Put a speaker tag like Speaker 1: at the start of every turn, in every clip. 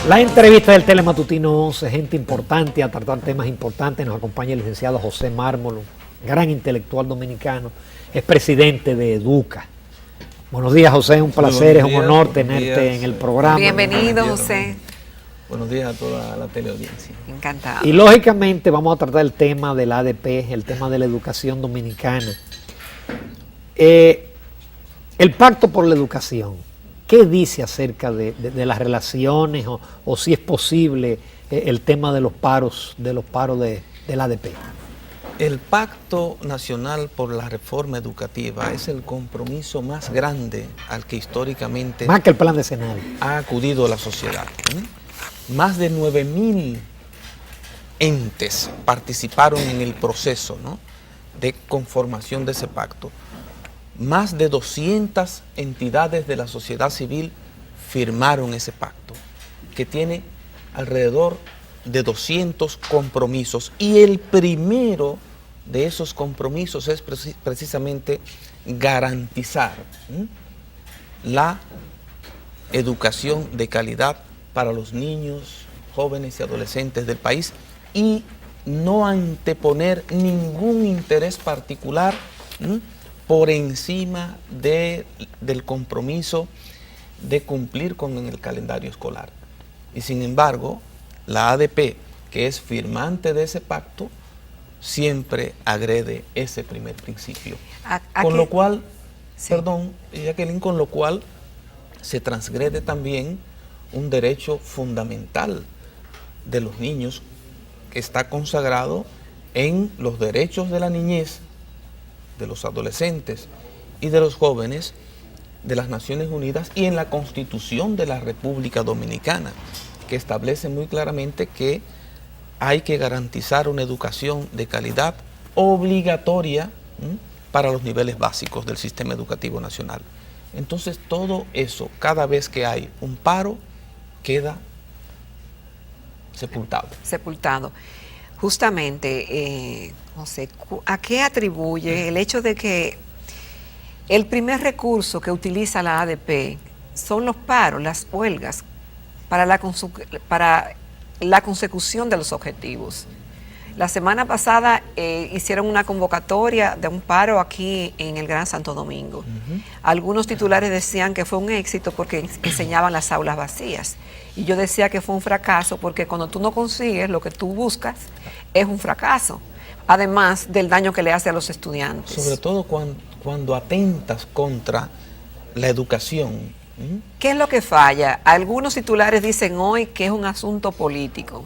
Speaker 1: La entrevista del Telematutino 11, gente importante a tratar temas importantes. Nos acompaña el licenciado José Mármolo, gran intelectual dominicano, es presidente de Educa. Buenos días, José, un placer, es un honor tenerte en el programa.
Speaker 2: Bienvenido, José.
Speaker 3: Buenos días a toda la teleaudiencia.
Speaker 2: Encantado.
Speaker 1: Y lógicamente vamos a tratar el tema del ADP, el tema de la educación dominicana. El Pacto por la Educación, ¿qué dice acerca de las relaciones o si es posible el tema de los paros del ADP?
Speaker 3: El Pacto Nacional por la Reforma Educativa es el compromiso más grande al que históricamente
Speaker 1: Más que el plan decenal
Speaker 3: ha acudido la sociedad. Más de 9.000 entes participaron en el proceso, ¿no?, de conformación de ese pacto. Más de 200 entidades de la sociedad civil firmaron ese pacto, que tiene alrededor de 200 compromisos. Y el primero de esos compromisos es precisamente garantizar la educación de calidad para los niños, jóvenes y adolescentes del país y no anteponer ningún interés particular por encima del compromiso de cumplir con el calendario escolar. Y sin embargo, la ADP, que es firmante de ese pacto, siempre agrede ese primer principio. Con lo cual, perdón, Jacqueline, con lo cual se transgrede también un derecho fundamental de los niños que está consagrado en los derechos de la niñez, de los adolescentes y de los jóvenes de las Naciones Unidas y en la Constitución de la República Dominicana, que establece muy claramente que hay que garantizar una educación de calidad obligatoria para los niveles básicos del sistema educativo nacional. Entonces todo eso, cada vez que hay un paro, queda sepultado.
Speaker 2: Sepultado. Justamente, José, ¿a qué atribuye el hecho de que el primer recurso que utiliza la ADP son los paros, las huelgas, para la consecución de los objetivos? La semana pasada hicieron una convocatoria de un paro aquí en el Gran Santo Domingo. Algunos titulares decían que fue un éxito porque enseñaban las aulas vacías. Y yo decía que fue un fracaso porque cuando tú no consigues lo que tú buscas, es un fracaso. Además del daño que le hace a los estudiantes.
Speaker 3: Sobre todo cuando atentas contra la educación.
Speaker 2: ¿Qué es lo que falla? Algunos titulares dicen hoy que es un asunto político.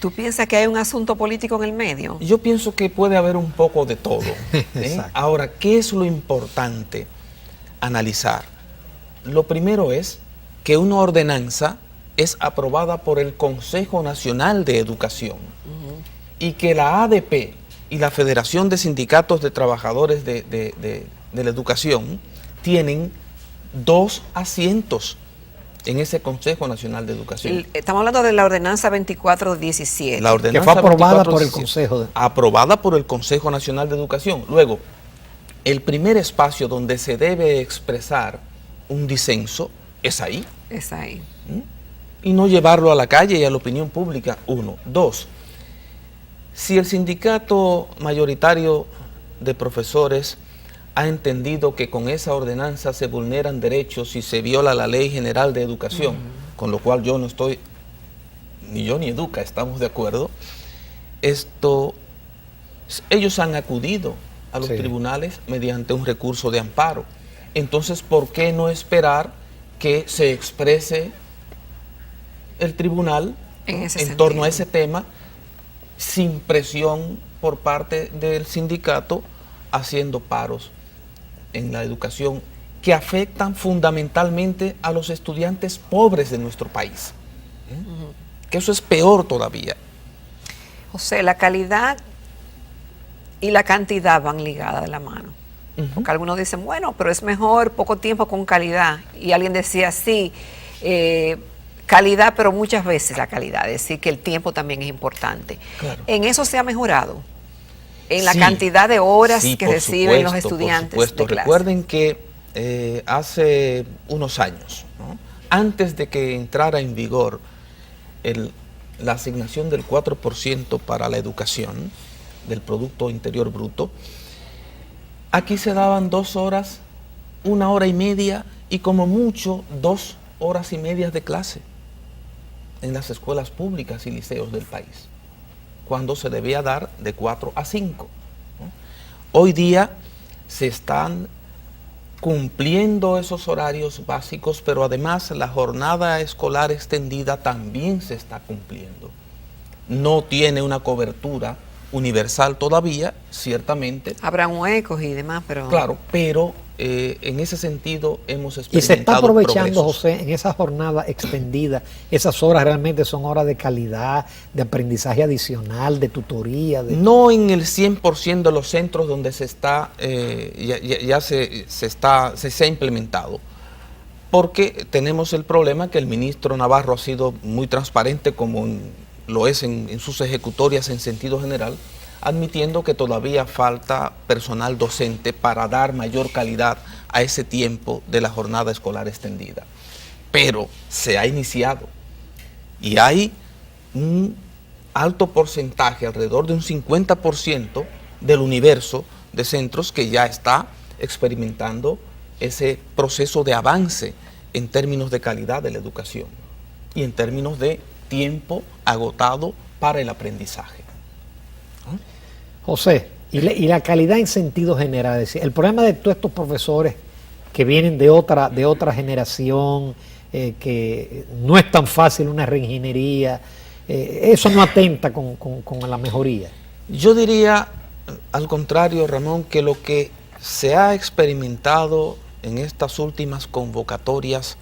Speaker 2: ¿Tú piensas que hay un asunto político en el medio?
Speaker 3: Yo pienso que puede haber un poco de todo. Ahora, ¿qué es lo importante analizar? Lo primero es que una ordenanza es aprobada por el Consejo Nacional de Educación y que la ADP y la Federación de Sindicatos de Trabajadores de la Educación tienen 2 asientos en ese Consejo Nacional de Educación.
Speaker 2: Estamos hablando de la ordenanza 2417.
Speaker 3: La ordenanza
Speaker 1: que fue aprobada
Speaker 3: 2417,
Speaker 1: por el Consejo.
Speaker 3: Aprobada por el Consejo Nacional de Educación. Luego, el primer espacio donde se debe expresar un disenso es ahí.
Speaker 2: Es ahí.
Speaker 3: Y no llevarlo a la calle y a la opinión pública, 1. 2. Si el sindicato mayoritario de profesores ha entendido que con esa ordenanza se vulneran derechos y se viola la Ley General de Educación, con lo cual yo no estoy, ni yo ni Educa estamos de acuerdo, ellos han acudido a los tribunales mediante un recurso de amparo. Entonces, ¿por qué no esperar que se exprese el tribunal en torno a ese tema sin presión por parte del sindicato haciendo paros en la educación que afectan fundamentalmente a los estudiantes pobres de nuestro país? Que eso es peor todavía.
Speaker 2: José, la calidad y la cantidad van ligadas de la mano. Porque algunos dicen, bueno, pero es mejor poco tiempo con calidad. Y alguien decía, sí, calidad, pero muchas veces la calidad. Es decir, que el tiempo también es importante. Claro. ¿En eso se ha mejorado? ¿En la cantidad de horas que reciben los estudiantes de clase?
Speaker 3: Recuerden que hace unos años, ¿no?, antes de que entrara en vigor la asignación del 4% para la educación del Producto Interior Bruto, aquí se daban 2 horas, 1 hora y media y como mucho 2 horas y media de clase en las escuelas públicas y liceos del país, cuando se debía dar de 4 a 5. ¿No? Hoy día se están cumpliendo esos horarios básicos, pero además la jornada escolar extendida también se está cumpliendo. No tiene una cobertura universal todavía, ciertamente.
Speaker 2: Habrá huecos y demás, pero...
Speaker 3: Claro, pero en ese sentido hemos experimentado
Speaker 1: y se está aprovechando,
Speaker 3: progresos.
Speaker 1: José, en esa jornada extendida, esas horas realmente son horas de calidad, de aprendizaje adicional, de tutoría.
Speaker 3: No en el 100% de los centros donde se está, se ha implementado, porque tenemos el problema que el ministro Navarro ha sido muy transparente, como lo es en sus ejecutorias en sentido general, admitiendo que todavía falta personal docente para dar mayor calidad a ese tiempo de la jornada escolar extendida. Pero se ha iniciado y hay un alto porcentaje, alrededor de un 50% del universo de centros que ya está experimentando ese proceso de avance en términos de calidad de la educación y en términos de tiempo agotado para el aprendizaje.
Speaker 1: José, y la calidad en sentido general, es decir, el problema de todos estos profesores que vienen de otra generación, que no es tan fácil una reingeniería, eso no atenta con la mejoría.
Speaker 3: Yo diría, al contrario, Ramón, que lo que se ha experimentado en estas últimas convocatorias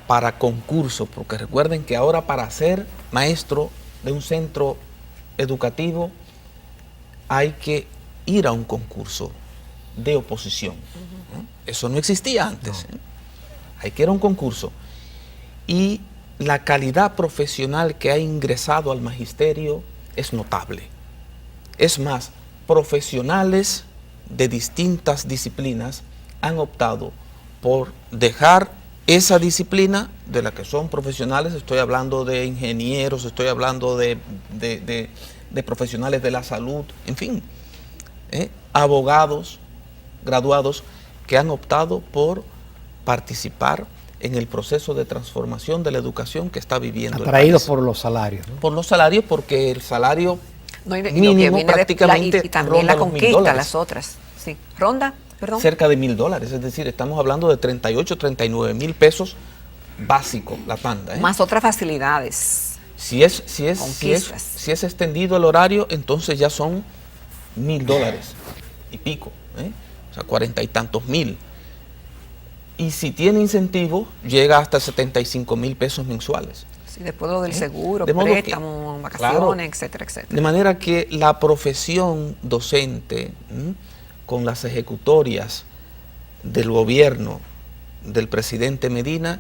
Speaker 3: para concursos, porque recuerden que ahora para ser maestro de un centro educativo hay que ir a un concurso de oposición. Eso no existía antes. Hay que ir a un concurso. Y la calidad profesional que ha ingresado al magisterio es notable. Es más, profesionales de distintas disciplinas han optado por dejar esa disciplina de la que son profesionales. Estoy hablando de ingenieros, estoy hablando de profesionales de la salud, en fin, abogados, graduados, que han optado por participar en el proceso de transformación de la educación que está viviendo
Speaker 1: atraídos
Speaker 3: el país.
Speaker 1: por los salarios, ¿no?
Speaker 3: Por los salarios, porque el salario
Speaker 2: mínimo
Speaker 3: viene prácticamente
Speaker 2: y también
Speaker 3: ronda
Speaker 2: la
Speaker 3: los
Speaker 2: conquista,
Speaker 3: $1,000.
Speaker 2: las otras. Sí. ¿Ronda? Perdón.
Speaker 3: Cerca de $1,000, es decir, estamos hablando de 38, 39 mil pesos básico, la tanda.
Speaker 2: Más otras facilidades.
Speaker 3: Si es extendido el horario, entonces ya son $1,000 y pico, o sea, 40 y tantos mil. Y si tiene incentivo, llega hasta 75,000 pesos mensuales.
Speaker 2: Sí, después lo del seguro,
Speaker 3: De modo
Speaker 2: préstamo, vacaciones,
Speaker 3: claro,
Speaker 2: etcétera, etcétera.
Speaker 3: De manera que la profesión docente, con las ejecutorias del gobierno del presidente Medina,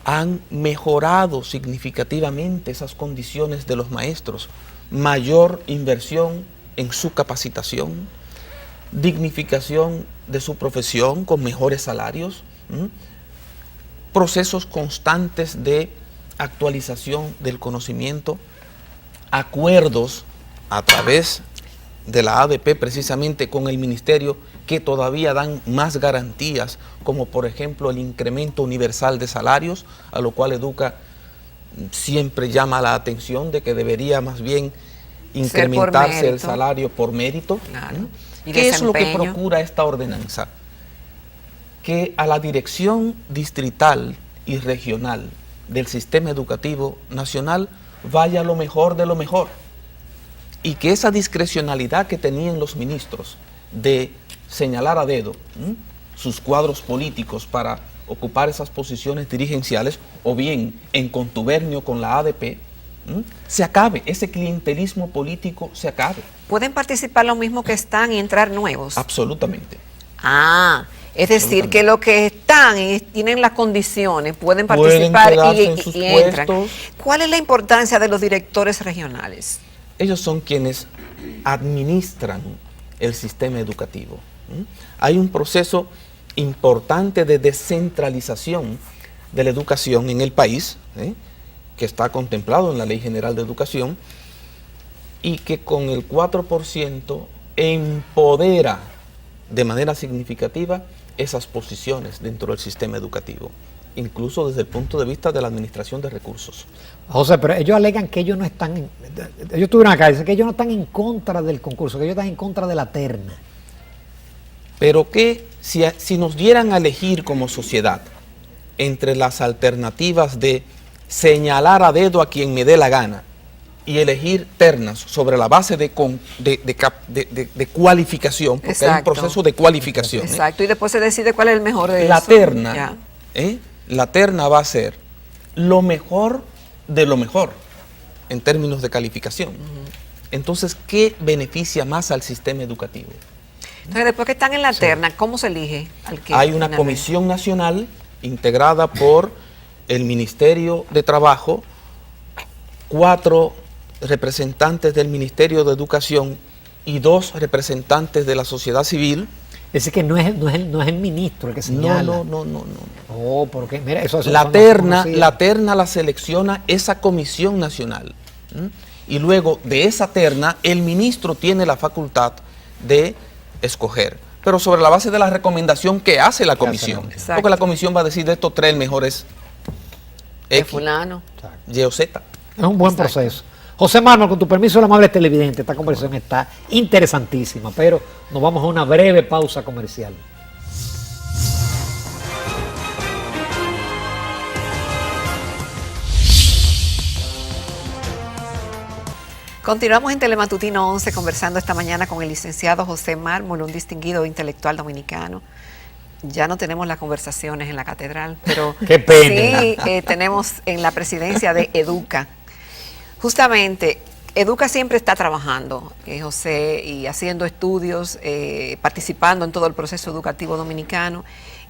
Speaker 3: han mejorado significativamente esas condiciones de los maestros, mayor inversión en su capacitación, dignificación de su profesión con mejores salarios, procesos constantes de actualización del conocimiento, acuerdos a través de la ADP precisamente con el ministerio que todavía dan más garantías, como por ejemplo el incremento universal de salarios, a lo cual Educa siempre llama la atención de que debería más bien incrementarse el salario por mérito.
Speaker 2: Claro.
Speaker 3: ¿Qué es lo que procura esta ordenanza? Que a la dirección distrital y regional del sistema educativo nacional vaya lo mejor de lo mejor, y que esa discrecionalidad que tenían los ministros de señalar a dedo sus cuadros políticos para ocupar esas posiciones dirigenciales, o bien en contubernio con la ADP, se acabe, ese clientelismo político se acabe.
Speaker 2: ¿Pueden participar los mismos que están y entrar nuevos?
Speaker 3: Absolutamente.
Speaker 2: Es decir, que los que están y tienen las condiciones pueden participar y entran. ¿Cuál es la importancia de los directores regionales?
Speaker 3: Ellos son quienes administran el sistema educativo. Hay un proceso importante de descentralización de la educación en el país, que está contemplado en la Ley General de Educación, y que con el 4% empodera de manera significativa esas posiciones dentro del sistema educativo, incluso desde el punto de vista de la administración de recursos.
Speaker 1: José, pero ellos alegan que ellos no están, ellos estuvieron acá, dicen que ellos no están en contra del concurso, que ellos están en contra de la terna.
Speaker 3: Pero que si nos dieran a elegir como sociedad entre las alternativas de señalar a dedo a quien me dé la gana y elegir ternas sobre la base de cualificación, porque
Speaker 2: Exacto.
Speaker 3: hay un proceso de cualificación.
Speaker 2: Exacto, y después se decide cuál es el mejor de
Speaker 3: La
Speaker 2: eso.
Speaker 3: terna,
Speaker 2: Ya.
Speaker 3: la terna va a ser lo mejor de lo mejor en términos de calificación. Entonces, ¿qué beneficia más al sistema educativo?
Speaker 2: Entonces, después que están en la terna, ¿cómo se elige al que
Speaker 3: Hay una
Speaker 2: finalmente?
Speaker 3: comisión nacional integrada por el Ministerio de Trabajo, 4 representantes del Ministerio de Educación y 2 representantes de la sociedad civil.
Speaker 1: Es decir, que no es el ministro el que señala.
Speaker 3: No.
Speaker 1: Oh, porque mira, eso
Speaker 3: La
Speaker 1: no
Speaker 3: terna,
Speaker 1: conocía.
Speaker 3: la terna la selecciona esa comisión nacional. Y luego de esa terna, el ministro tiene la facultad de escoger, pero sobre la base de la recomendación que hace la comisión.
Speaker 2: Exacto.
Speaker 3: Porque la comisión va a decir de estos 3 el mejor es
Speaker 2: de
Speaker 3: X,
Speaker 2: fulano.
Speaker 3: Y o Z.
Speaker 1: Es un buen
Speaker 2: Exacto.
Speaker 1: proceso. José Mármol, con tu permiso, el amable televidente, esta conversación está interesantísima, pero nos vamos a una breve pausa comercial.
Speaker 2: Continuamos en Telematutino 11 conversando esta mañana con el licenciado José Mármol, un distinguido intelectual dominicano. Ya no tenemos las conversaciones en la catedral, pero
Speaker 1: Qué pena.
Speaker 2: sí tenemos en la presidencia de Educa. Justamente, Educa siempre está trabajando, José, y haciendo estudios, participando en todo el proceso educativo dominicano,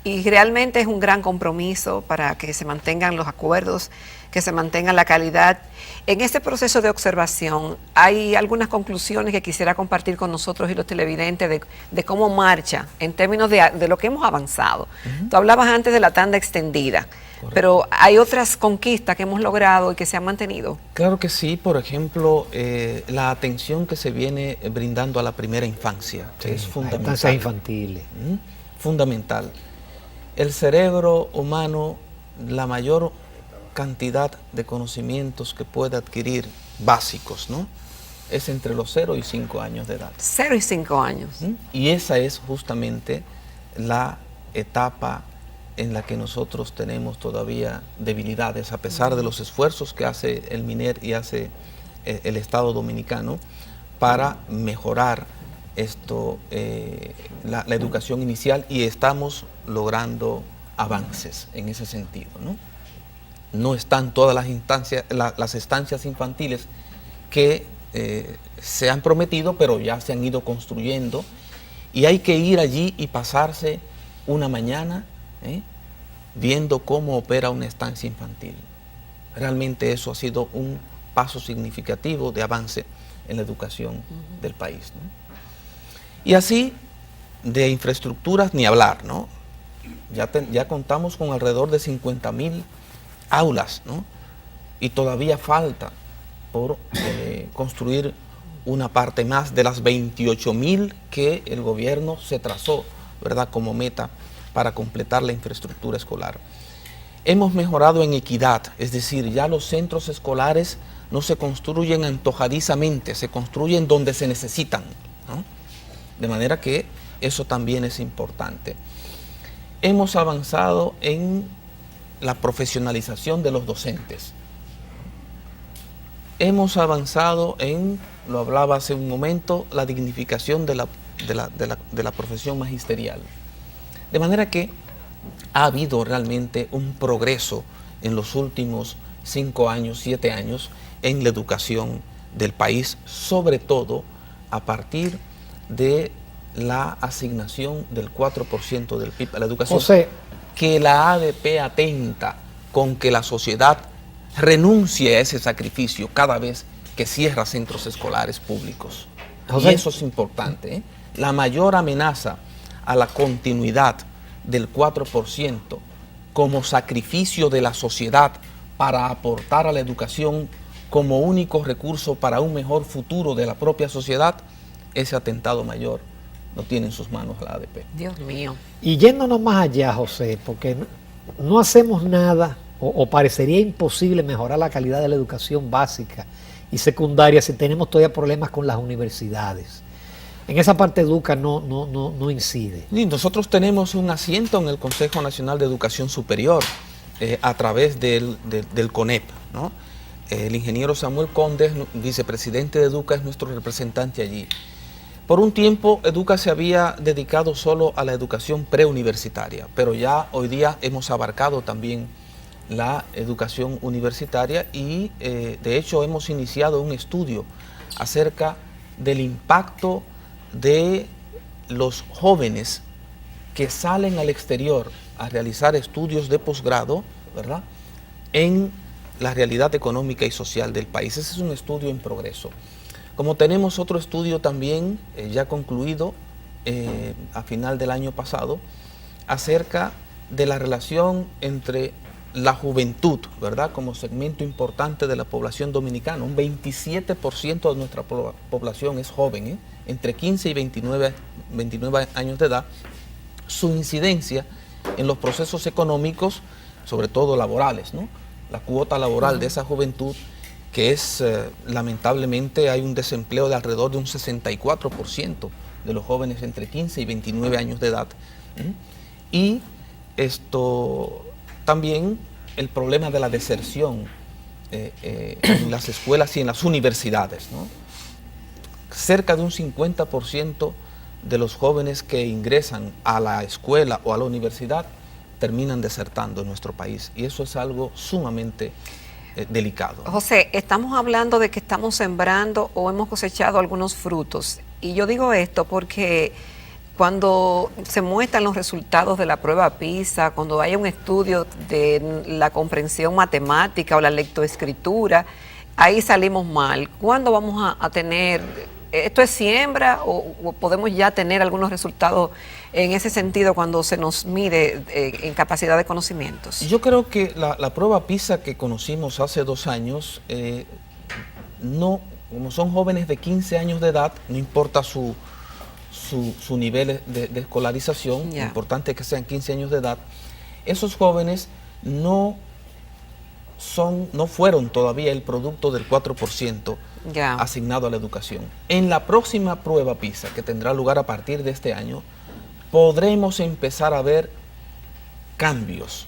Speaker 2: y realmente es un gran compromiso para que se mantengan los acuerdos, que se mantenga la calidad. En este proceso de observación, hay algunas conclusiones que quisiera compartir con nosotros y los televidentes de cómo marcha en términos de lo que hemos avanzado. Tú hablabas antes de la tanda extendida, pero hay otras conquistas que hemos logrado y que se han mantenido.
Speaker 3: Claro que sí, por ejemplo, la atención que se viene brindando a la primera infancia, que es fundamental.
Speaker 1: Instancias infantiles.
Speaker 3: Fundamental. El cerebro humano, la mayor cantidad de conocimientos que puede adquirir básicos, ¿no?, es entre los 0 y 5 años de edad.
Speaker 2: 0 y 5 años.
Speaker 3: Y esa es justamente la etapa en la que nosotros tenemos todavía debilidades, a pesar de los esfuerzos que hace el MINER y hace el Estado Dominicano para mejorar esto, la educación inicial, y estamos logrando avances en ese sentido, ¿no? No están todas las instancias, las estancias infantiles que se han prometido, pero ya se han ido construyendo, y hay que ir allí y pasarse una mañana viendo cómo opera una estancia infantil. Realmente eso ha sido un paso significativo de avance en la educación del país, ¿no? Y así, de infraestructuras ni hablar, ¿no? Ya contamos con alrededor de 50.000 aulas, ¿no? Y todavía falta por construir una parte más de las 28.000 que el gobierno se trazó, ¿verdad?, como meta para completar la infraestructura escolar. Hemos mejorado en equidad, es decir, ya los centros escolares no se construyen antojadizamente, se construyen donde se necesitan, ¿no? De manera que eso también es importante. Hemos avanzado en la profesionalización de los docentes. Hemos avanzado en, lo hablaba hace un momento, la dignificación de la profesión magisterial. De manera que ha habido realmente un progreso en los últimos 5 años, 7 años en la educación del país, sobre todo a partir de la asignación del 4% del PIB a la educación.
Speaker 1: José,
Speaker 3: que la ADP atenta con que la sociedad renuncie a ese sacrificio cada vez que cierra centros escolares públicos.
Speaker 1: José.
Speaker 3: Y eso es importante, ¿eh? La mayor amenaza a la continuidad del 4% como sacrificio de la sociedad para aportar a la educación como único recurso para un mejor futuro de la propia sociedad, ese atentado mayor lo tiene en sus manos la ADP.
Speaker 2: Dios mío.
Speaker 1: Y yéndonos más allá, José, porque no hacemos nada o parecería imposible mejorar la calidad de la educación básica y secundaria si tenemos todavía problemas con las universidades. En esa parte Educa no incide.
Speaker 3: Y nosotros tenemos un asiento en el Consejo Nacional de Educación Superior a través del CONEP, ¿no? El ingeniero Samuel Conde, vicepresidente de Educa, es nuestro representante allí. Por un tiempo, Educa se había dedicado solo a la educación preuniversitaria, pero ya hoy día hemos abarcado también la educación universitaria y de hecho hemos iniciado un estudio acerca del impacto de los jóvenes que salen al exterior a realizar estudios de posgrado, ¿verdad?, en la realidad económica y social del país. Ese es un estudio en progreso. Como tenemos otro estudio también ya concluido a final del año pasado acerca de la relación entre la juventud, ¿verdad?, como segmento importante de la población dominicana. Un 27% de nuestra población es joven, entre 15 y 29 años de edad. Su incidencia en los procesos económicos, sobre todo laborales, ¿no? La cuota laboral de esa juventud, que es, lamentablemente, hay un desempleo de alrededor de un 64% de los jóvenes entre 15 y 29 años de edad. Y esto también el problema de la deserción en las escuelas y en las universidades, ¿no? Cerca de un 50% de los jóvenes que ingresan a la escuela o a la universidad terminan desertando en nuestro país, y eso es algo sumamente delicado.
Speaker 2: José, estamos hablando de que estamos sembrando o hemos cosechado algunos frutos, y yo digo esto porque cuando se muestran los resultados de la prueba PISA, cuando hay un estudio de la comprensión matemática o la lectoescritura, ahí salimos mal. ¿Cuándo vamos a tener, esto es siembra o podemos ya tener algunos resultados en ese sentido cuando se nos mide en capacidad de conocimientos?
Speaker 3: Yo creo que la prueba PISA que conocimos hace 2 años, no, como son jóvenes de 15 años de edad, no importa su nivel de escolarización, lo importante es que sean 15 años de edad, esos jóvenes no fueron todavía el producto del 4% asignado a la educación. En la próxima prueba PISA, que tendrá lugar a partir de este año, podremos empezar a ver cambios.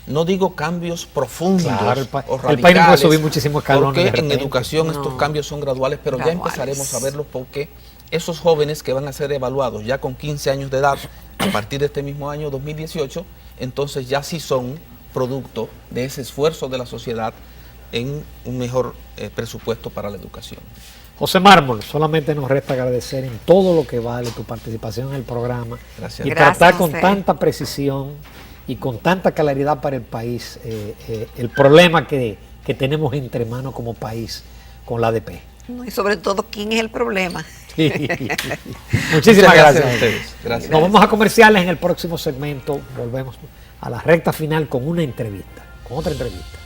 Speaker 3: No digo cambios profundos,
Speaker 1: claro,
Speaker 3: o radicales,
Speaker 1: el país no puede subir muchísimos escalones
Speaker 3: porque en educación estos cambios son graduales, pero ya empezaremos a verlos porque esos jóvenes que van a ser evaluados ya con 15 años de edad a partir de este mismo año 2018, entonces ya sí son producto de ese esfuerzo de la sociedad en un mejor presupuesto para la educación.
Speaker 1: José Mármol, solamente nos resta agradecer en todo lo que vale tu participación en el programa.
Speaker 3: Gracias.
Speaker 1: Y
Speaker 2: Gracias,
Speaker 1: tratar con
Speaker 2: José,
Speaker 1: tanta precisión y con tanta claridad para el país el problema que tenemos entre manos como país con la ADP.
Speaker 2: Y sobre todo, ¿quién es el problema?
Speaker 1: Muchísimas gracias
Speaker 3: a ustedes. Gracias.
Speaker 1: Nos vamos a comerciales en el próximo segmento. Volvemos a la recta final con una entrevista, con otra entrevista.